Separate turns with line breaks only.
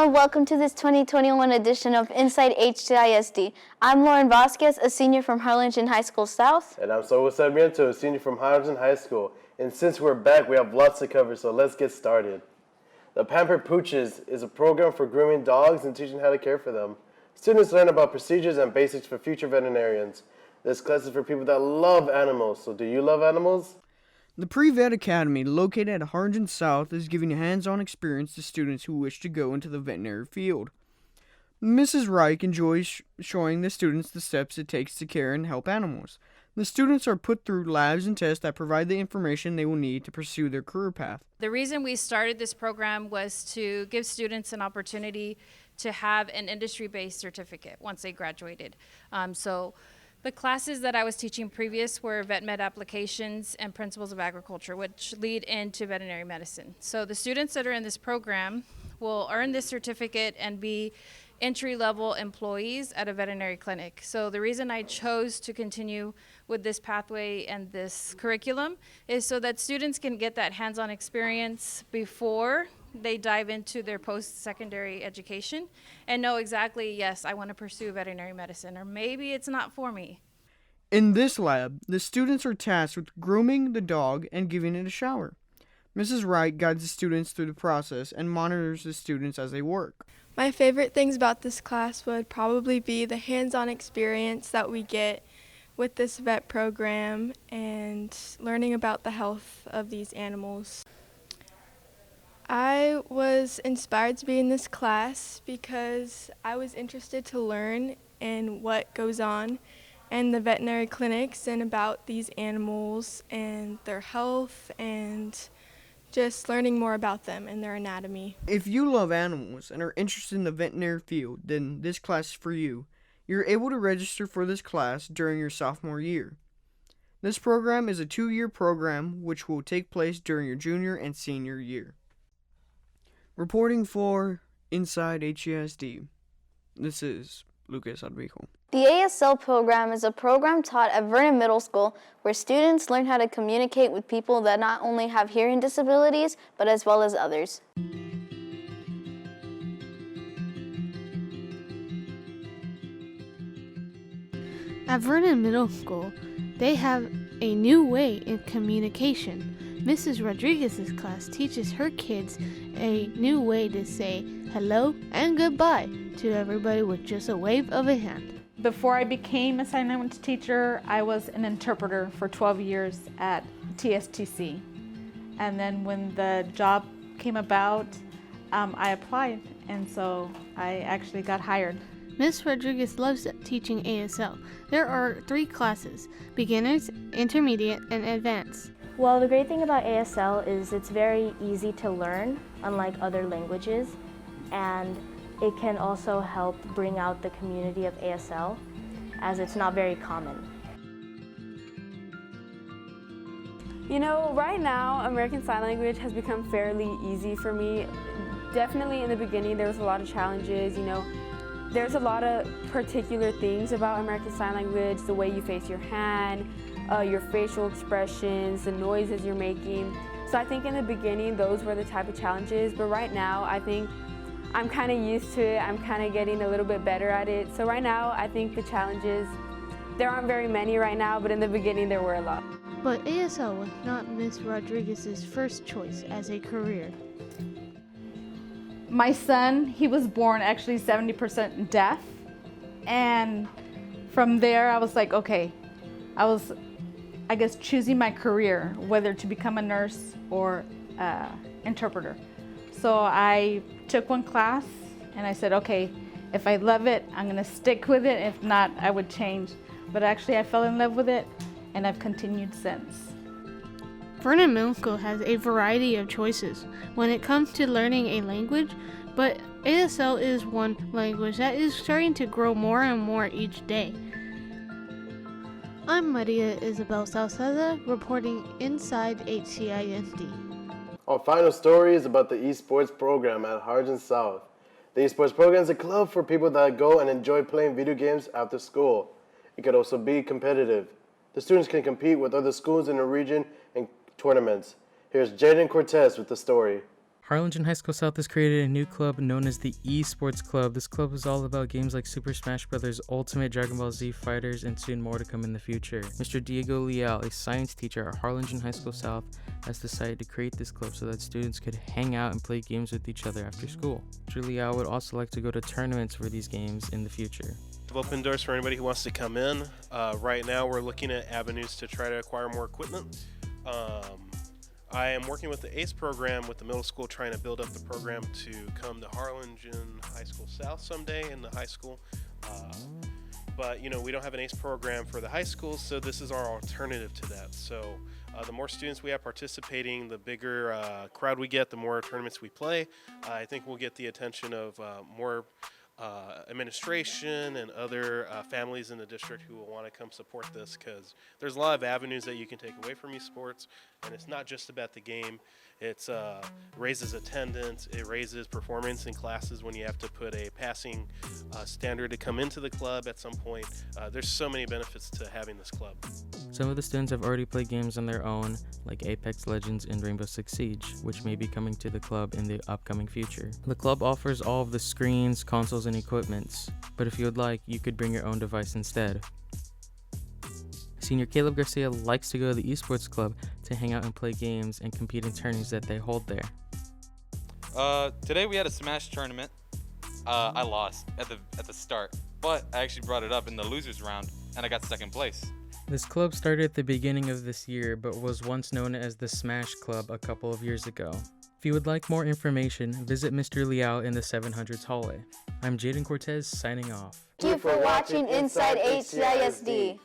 and welcome to this 2021 edition of INside HCISD. I'm Lauren Vasquez, a senior from Harlingen High School South.
And I'm Saul Sarmiento, a senior from Harlingen High School. And since we're back, we have lots to cover, so let's get started. The Pampered Pooches is a program for grooming dogs and teaching how to care for them. Students learn about procedures and basics for future veterinarians. This class is for people that love animals. So do you love animals?
The PreVet Academy, located at Harlingen South, is giving hands-on experience to students who wish to go into the veterinary field. Mrs. Reich enjoys showing the students the steps it takes to care and help animals. The students are put through labs and tests that provide the information they will need to pursue their career path.
The reason we started this program was to give students an opportunity to have an industry-based certificate once they graduated. The classes that I was teaching previous were vet med applications and principles of agriculture, which lead into veterinary medicine. So the students that are in this program will earn this certificate and be entry-level employees at a veterinary clinic. So the reason I chose to continue with this pathway and this curriculum is so that students can get that hands-on experience before they dive into their post-secondary education and know exactly, yes, I want to pursue veterinary medicine, or maybe it's not for me.
In this lab, the students are tasked with grooming the dog and giving it a shower. Mrs. Wright guides the students through the process and monitors the students as they work.
My favorite things about this class would probably be the hands-on experience that we get with this vet program and learning about the health of these animals. I was inspired to be in this class because I was interested to learn in what goes on in the veterinary clinics and about these animals and their health and just learning more about them and their anatomy.
If you love animals and are interested in the veterinary field, then this class is for you. You're able to register for this class during your sophomore year. This program is a 2-year program which will take place during your junior and senior year. Reporting for INside HCISD, this is Lucas Adrijo.
The ASL Program is a program taught at Vernon Middle School where students learn how to communicate with people that not only have hearing disabilities, but as well as others.
At Vernon Middle School, they have a new way in communication. Mrs. Rodriguez's class teaches her kids a new way to say hello and goodbye to everybody with just a wave of a hand.
Before I became a sign language teacher, I was an interpreter for 12 years at TSTC. And then when the job came about, I applied, and so I actually got hired.
Ms. Rodriguez loves teaching ASL. There are 3 classes: beginners, intermediate, and advanced.
Well, the great thing about ASL is it's very easy to learn, unlike other languages, and it can also help bring out the community of ASL, as it's not very common.
You know, right now, American Sign Language has become fairly easy for me. Definitely in the beginning, there was a lot of challenges, There's a lot of particular things about American Sign Language, the way you face your hand, your facial expressions, the noises you're making. So I think in the beginning, those were the type of challenges, but right now, I think I'm kind of used to it. I'm kind of getting a little bit better at it. So right now, I think the challenges, there aren't very many right now, but in the beginning, there were a lot.
But ASL was not Ms. Rodriguez's first choice as a career.
My son, he was born actually 70% deaf, and from there I was like, okay, I guess choosing my career, whether to become a nurse or interpreter. So I took one class and I said, okay, if I love it, I'm gonna stick with it. If not, I would change. But actually I fell in love with it and I've continued since.
Vernon Middle School has a variety of choices when it comes to learning a language, but ASL is one language that is starting to grow more and more each day. I'm Maria Isabel Salceda, reporting INside HCISD.
Our final story is about the Esports Program at Harlingen South. The Esports Program is a club for people that go and enjoy playing video games after school. It could also be competitive. The students can compete with other schools in the region in tournaments. Here's Jaden Cortez with the story.
Harlingen High School South has created a new club known as the Esports Club. This club is all about games like Super Smash Bros., Ultimate, Dragon Ball Z Fighters, and soon more to come in the future. Mr. Diego Leal, a science teacher at Harlingen High School South, has decided to create this club so that students could hang out and play games with each other after school. Mr. Leal would also like to go to tournaments for these games in the future.
Open doors for anybody who wants to come in. Right now we're looking at avenues to try to acquire more equipment. I am working with the ACE program with the middle school, trying to build up the program to come to Harlingen High School South someday in the high school. But you know, we don't have an ACE program for the high schools, so this is our alternative to that. So the more students we have participating, the bigger crowd we get, the more tournaments we play. I think we'll get the attention of more administration and other families in the district who will want to come support this, because there's a lot of avenues that you can take away from esports, and it's not just about the game. It raises attendance, it raises performance in classes when you have to put a passing standard to come into the club at some point. There's so many benefits to having this club.
Some of the students have already played games on their own, like Apex Legends and Rainbow Six Siege, which may be coming to the club in the upcoming future. The club offers all of the screens, consoles, and equipments, but if you would like, you could bring your own device instead. Senior Caleb Garcia likes to go to the Esports Club to hang out and play games and compete in tourneys that they hold there.
Today we had a Smash tournament. I lost at the start, but I actually brought it up in the losers round, and I got second place.
This club started at the beginning of this year, but was once known as the Smash Club a couple of years ago. If you would like more information, visit Mr. Liao in the 700s hallway. I'm Jaden Cortez signing off.
Thank you for watching INside HCISD.